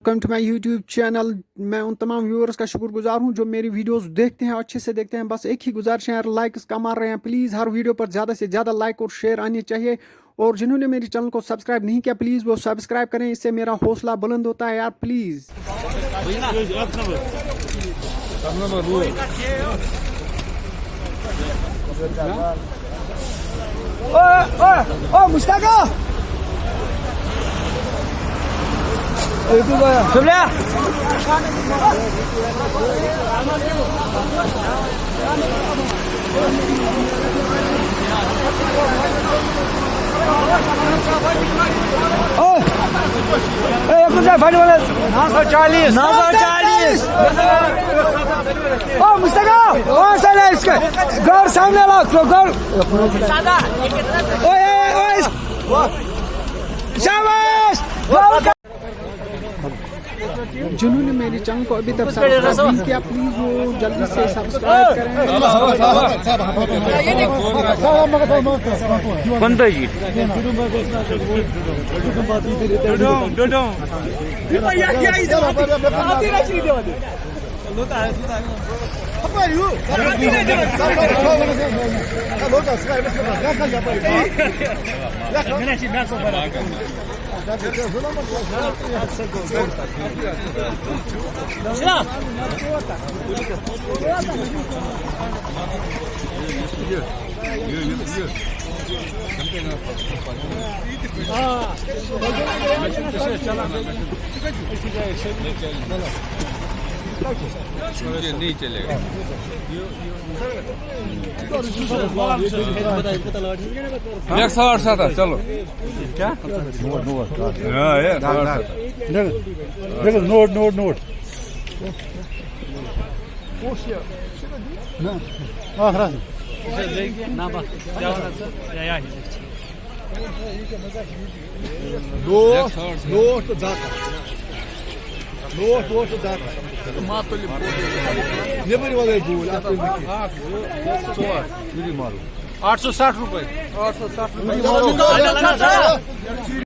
Welcome to my YouTube channel. मैं उन तमाम व्यूअर्स का शुक्रगुजार हूं जो मेरी वीडियोस देखते हैं, अच्छे से देखते हैं। बस एक ही गुजारिश है, लाइक्स कम आ रहे हैं, प्लीज़ हर वीडियो पर ज़्यादा से ज़्यादा लाइक और शेयर आने चाहिए। और जिन्होंने मेरे चैनल को सब्सक्राइब नहीं किया, प्लीज़ वो सब्सक्राइब करें, इससे मेरा हौसला बुलंद होता है यार, प्लीज़। मुश्ताका सुबला भाई वाले 940 ओ मुश्ताका ओ साले इसके घर सामने ला तो घर ओए शाबाश। जिन्होंने मेरे चैनल को अभी तक सब्सक्राइब नहीं किया, प्लीज वो जल्दी से सब्सक्राइब करें। नहीं चलेगा। 108 चलो क्या नोट ₹860 860